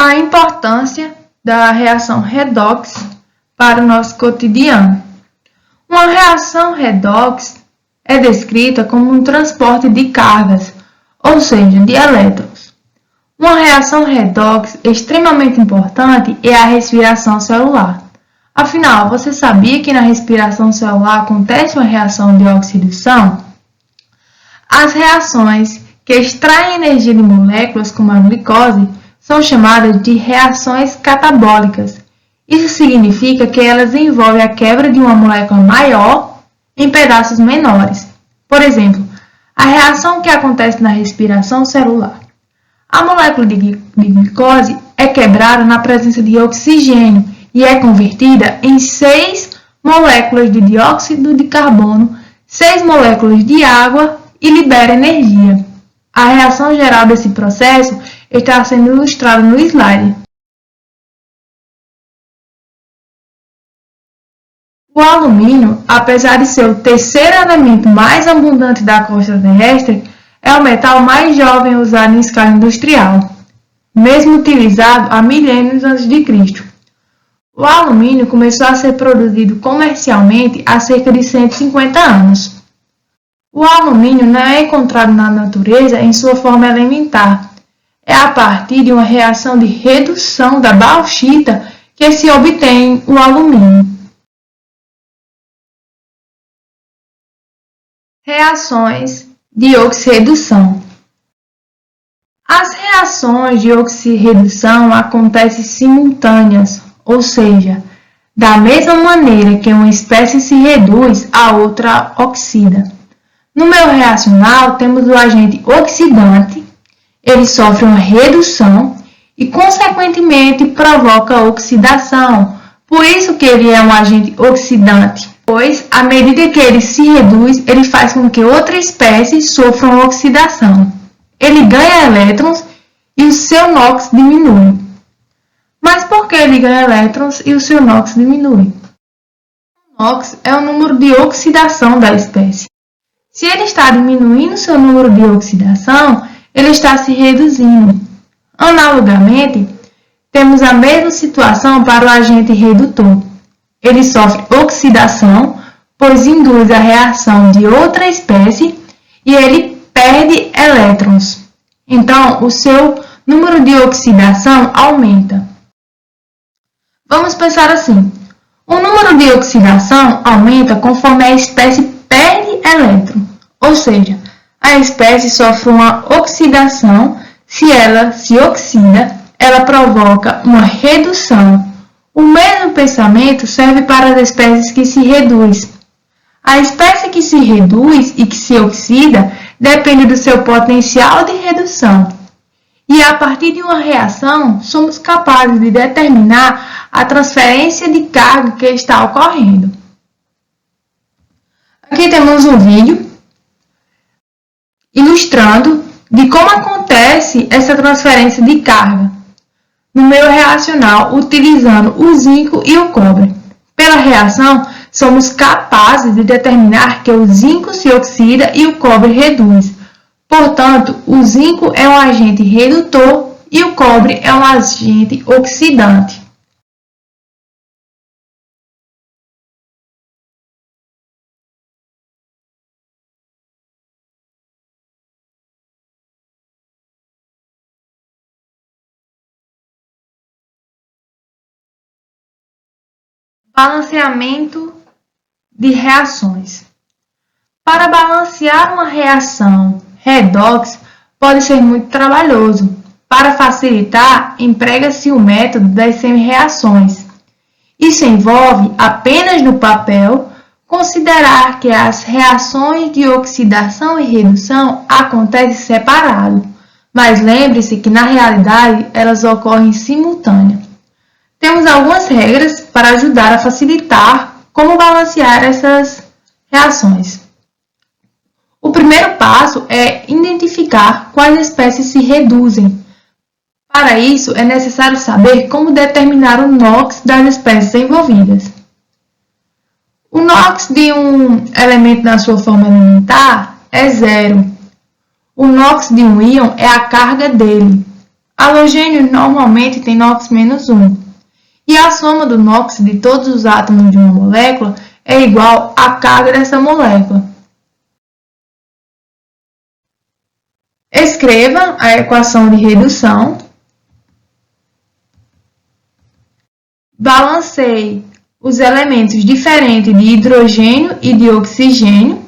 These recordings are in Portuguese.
a importância da reação redox para o nosso cotidiano. Uma reação redox é descrita como um transporte de cargas, ou seja, de elétrons. Uma reação redox extremamente importante é a respiração celular. Afinal, você sabia que na respiração celular acontece uma reação de oxidação? As reações que extraem energia de moléculas como a glicose são chamadas de reações catabólicas. Isso significa que elas envolvem a quebra de uma molécula maior em pedaços menores. Por exemplo, a reação que acontece na respiração celular. A molécula de glicose é quebrada na presença de oxigênio e é convertida em 6 moléculas de dióxido de carbono, 6 moléculas de água e libera energia. A reação geral desse processo está sendo ilustrada no slide. O alumínio, apesar de ser o terceiro elemento mais abundante da crosta terrestre, é o metal mais jovem usado em escala industrial, mesmo utilizado há milênios antes de Cristo. O alumínio começou a ser produzido comercialmente há cerca de 150 anos. O alumínio não é encontrado na natureza em sua forma elementar. É a partir de uma reação de redução da bauxita que se obtém o alumínio. Reações de oxirredução. As reações de oxirredução acontecem simultâneas, ou seja, da mesma maneira que uma espécie se reduz, a outra oxida. No meio reacional, temos o agente oxidante, ele sofre uma redução e, consequentemente, provoca oxidação. Por isso que ele é um agente oxidante, pois, à medida que ele se reduz, ele faz com que outra espécie sofra uma oxidação. Ele ganha elétrons e o seu NOx diminui. Mas por que ele ganha elétrons e o seu NOx diminui? O NOx é o número de oxidação da espécie. Se ele está diminuindo seu número de oxidação, ele está se reduzindo. Analogamente, temos a mesma situação para o agente redutor. Ele sofre oxidação, pois induz a reação de outra espécie e ele perde elétrons. Então, o seu número de oxidação aumenta. Vamos pensar assim: o número de oxidação aumenta conforme a espécie perde elétron, ou seja, a espécie sofre uma oxidação. Se ela se oxida, ela provoca uma redução. O mesmo pensamento serve para as espécies que se reduzem. A espécie que se reduz e que se oxida depende do seu potencial de redução. E a partir de uma reação, somos capazes de determinar a transferência de carga que está ocorrendo. Aqui temos um vídeo ilustrando de como acontece essa transferência de carga no meio reacional utilizando o zinco e o cobre. Pela reação, somos capazes de determinar que o zinco se oxida e o cobre reduz. Portanto, o zinco é um agente redutor e o cobre é um agente oxidante. Balanceamento de reações. Para balancear uma reação redox pode ser muito trabalhoso. Para facilitar, emprega-se o método das semi-reações. Isso envolve, apenas no papel, considerar que as reações de oxidação e redução acontecem separado, mas lembre-se que na realidade elas ocorrem simultâneas. Temos algumas regras para ajudar a facilitar como balancear essas reações. O primeiro passo é identificar quais espécies se reduzem. Para isso, é necessário saber como determinar o NOx das espécies envolvidas. O NOx de um elemento na sua forma elementar é 0. O NOx de um íon é a carga dele. Halogênios normalmente têm NOx-1, e a soma do NOx de todos os átomos de uma molécula é igual à carga dessa molécula. Escreva a equação de redução. Balanceie os elementos diferentes de hidrogênio e de oxigênio.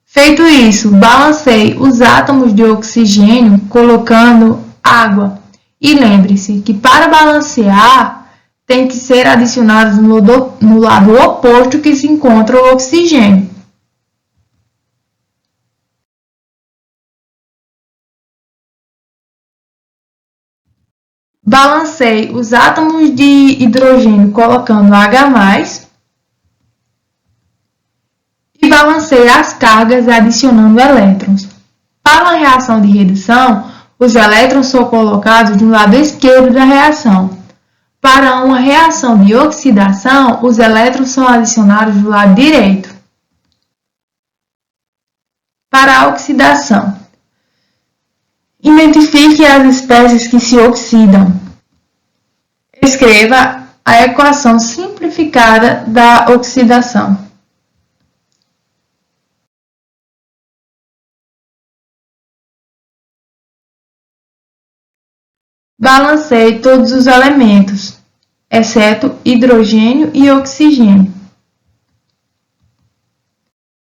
Feito isso, balanceie os átomos de oxigênio colocando água. E lembre-se que para balancear tem que ser adicionados no lado oposto que se encontra o oxigênio. Balanceie os átomos de hidrogênio colocando H+, e balanceie as cargas adicionando elétrons. Para uma reação de redução, os elétrons são colocados do lado esquerdo da reação. Para uma reação de oxidação, os elétrons são adicionados do lado direito. Para a oxidação, identifique as espécies que se oxidam. Escreva a equação simplificada da oxidação. Balanceie todos os elementos, exceto hidrogênio e oxigênio.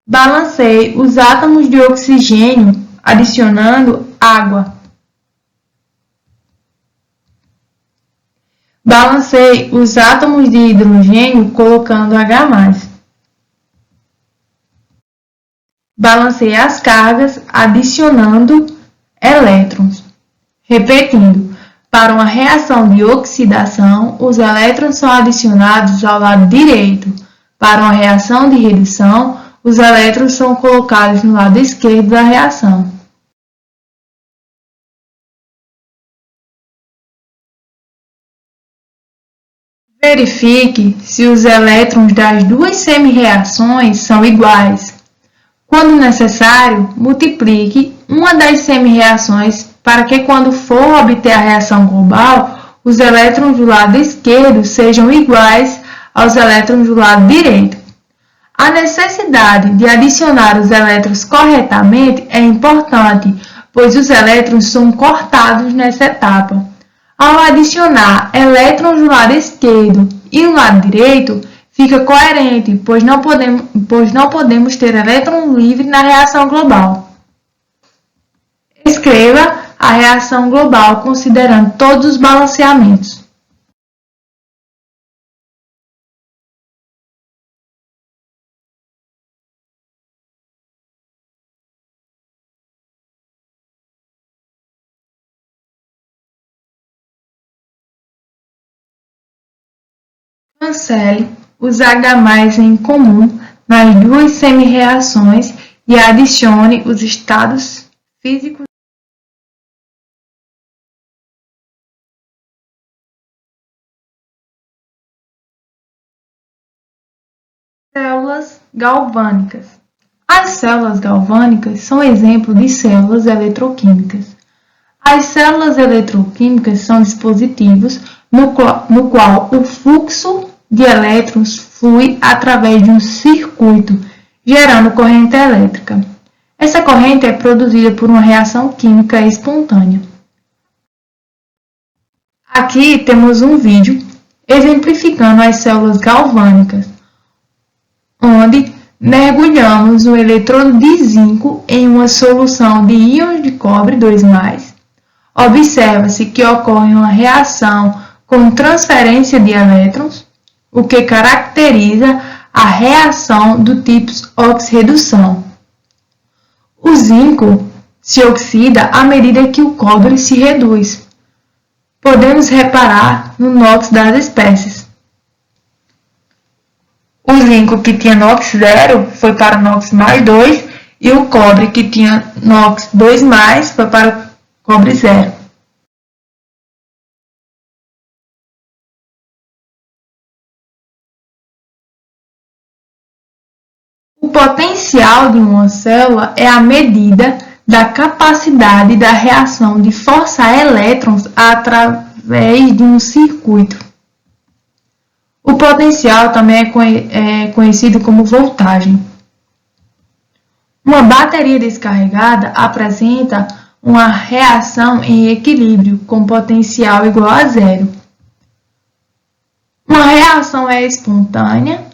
Balanceie os átomos de oxigênio adicionando água. Balanceie os átomos de hidrogênio colocando H+. Balanceie as cargas adicionando elétrons. Repetindo, para uma reação de oxidação, os elétrons são adicionados ao lado direito. Para uma reação de redução, os elétrons são colocados no lado esquerdo da reação. Verifique se os elétrons das duas semi-reações são iguais. Quando necessário, multiplique uma das semi-reações para que, quando for obter a reação global, os elétrons do lado esquerdo sejam iguais aos elétrons do lado direito. A necessidade de adicionar os elétrons corretamente é importante, pois os elétrons são cortados nessa etapa. Ao adicionar elétrons do lado esquerdo e no lado direito, fica coerente, pois não podemos ter elétron livre na reação global. Escreva a reação global considerando todos os balanceamentos. Cancele os H+ em comum nas duas semi-reações e adicione os estados físicos. Células galvânicas. As células galvânicas são exemplo de células eletroquímicas. As células eletroquímicas são dispositivos no qual o fluxo de elétrons flui através de um circuito, gerando corrente elétrica. Essa corrente é produzida por uma reação química espontânea. Aqui temos um vídeo exemplificando as células galvânicas, onde mergulhamos o eletrodo de zinco em uma solução de íons de cobre 2+. Observa-se que ocorre uma reação com transferência de elétrons, o que caracteriza a reação do tipo oxirredução. O zinco se oxida à medida que o cobre se reduz. Podemos reparar no NOx das espécies. O zinco que tinha NOx 0 foi para NOx mais 2 e o cobre que tinha NOx 2+, foi para cobre 0. O potencial de uma célula é a medida da capacidade da reação de forçar elétrons através de um circuito. O potencial também é conhecido como voltagem. Uma bateria descarregada apresenta uma reação em equilíbrio com potencial igual a zero. Uma reação é espontânea,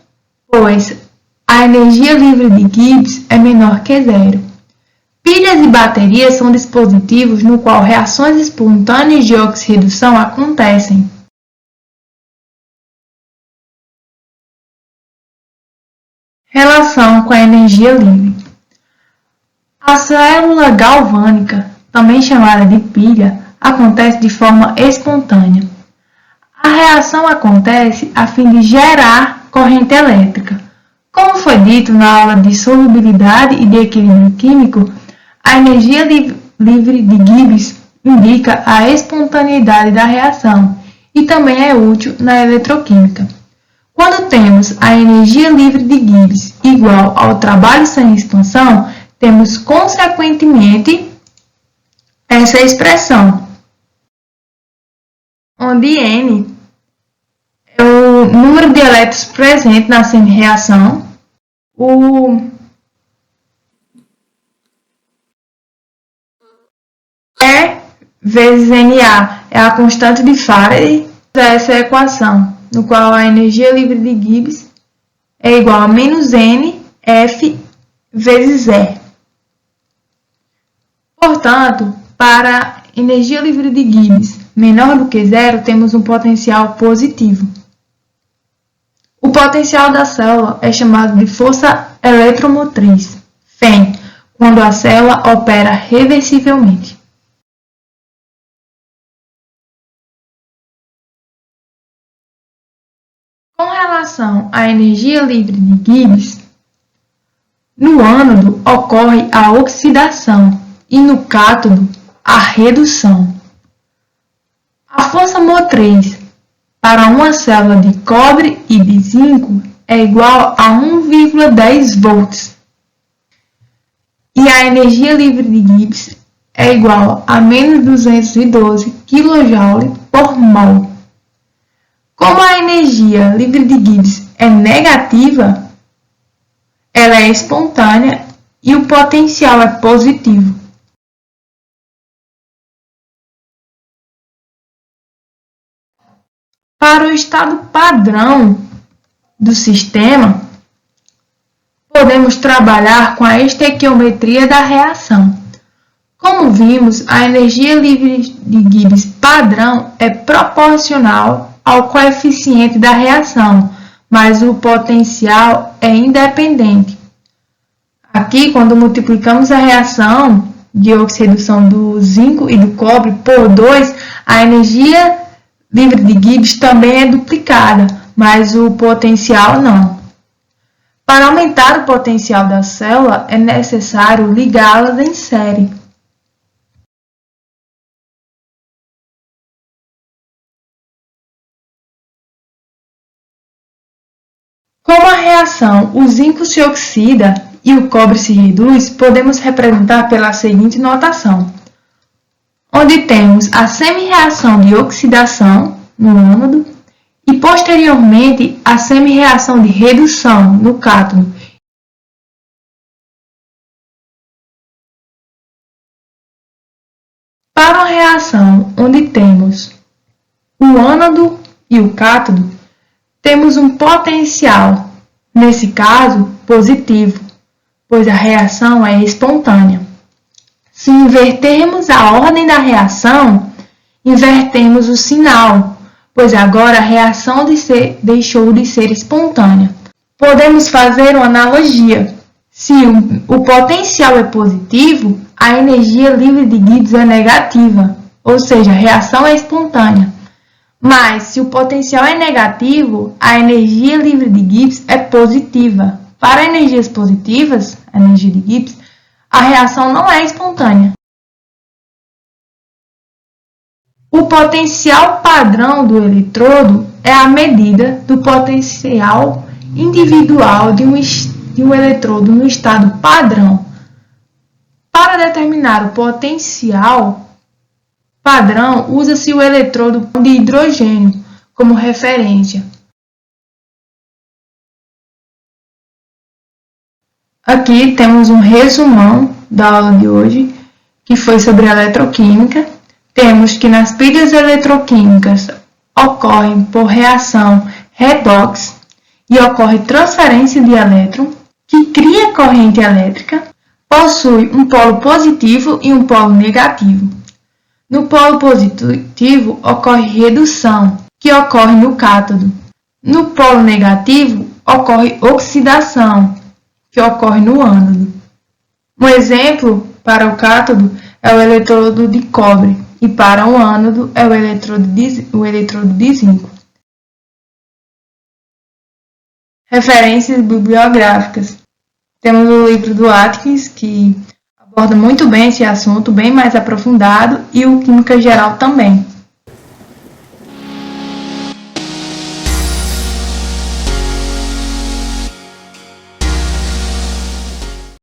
pois a energia livre de Gibbs é menor que zero. Pilhas e baterias são dispositivos no qual reações espontâneas de oxirredução acontecem. Relação com a energia livre. A célula galvânica, também chamada de pilha, acontece de forma espontânea. A reação acontece a fim de gerar corrente elétrica. Como foi dito na aula de solubilidade e de equilíbrio químico, a energia livre de Gibbs indica a espontaneidade da reação e também é útil na eletroquímica. Quando temos a energia livre de Gibbs igual ao trabalho sem expansão, temos consequentemente essa expressão, onde N é o número de elétrons presente na semi-reação, o E vezes Na é a constante de Faraday dessa equação, no qual a energia livre de Gibbs é igual a menos N F vezes E. Portanto, para a energia livre de Gibbs menor do que zero, temos um potencial positivo. O potencial da célula é chamado de força eletromotriz, FEM, quando a célula opera reversivelmente. Com relação à energia livre de Gibbs, no ânodo ocorre a oxidação e no cátodo a redução. A força motriz para uma célula de cobre e de zinco é igual a 1,10 volts. E a energia livre de Gibbs é igual a menos 212 kJ por mol. Como a energia livre de Gibbs é negativa, ela é espontânea e o potencial é positivo. Para o estado padrão do sistema, podemos trabalhar com a estequiometria da reação. Como vimos, a energia livre de Gibbs padrão é proporcional ao coeficiente da reação, mas o potencial é independente. Aqui, quando multiplicamos a reação de oxirredução do zinco e do cobre por 2, a energia livre de Gibbs também é duplicada, mas o potencial não. Para aumentar o potencial da célula, é necessário ligá-las em série. Como a reação o zinco se oxida e o cobre se reduz, podemos representar pela seguinte notação, onde temos a semi-reação de oxidação no ânodo e posteriormente a semi-reação de redução no cátodo. Para a reação onde temos o ânodo e o cátodo, temos um potencial, nesse caso, positivo, pois a reação é espontânea. Se invertermos a ordem da reação, invertemos o sinal, pois agora a reação deixou de ser espontânea. Podemos fazer uma analogia. Se o potencial é positivo, a energia livre de Gibbs é negativa, ou seja, a reação é espontânea. Mas, se o potencial é negativo, a energia livre de Gibbs é positiva. Para energias positivas, a energia de Gibbs, a reação não é espontânea. O potencial padrão do eletrodo é a medida do potencial individual de um eletrodo no estado padrão. Para determinar o potencial padrão, usa-se o eletrodo de hidrogênio como referência. Aqui temos um resumão da aula de hoje, que foi sobre eletroquímica. Temos que nas pilhas eletroquímicas ocorrem por reação redox e ocorre transferência de elétron, que cria corrente elétrica, possui um polo positivo e um polo negativo. No polo positivo ocorre redução, que ocorre no cátodo. No polo negativo ocorre oxidação, que ocorre no ânodo. Um exemplo para o cátodo é o eletrodo de cobre e para o ânodo é o eletrodo de zinco. Referências bibliográficas. Temos o livro do Atkins, que aborda muito bem esse assunto, bem mais aprofundado, e o Química Geral também.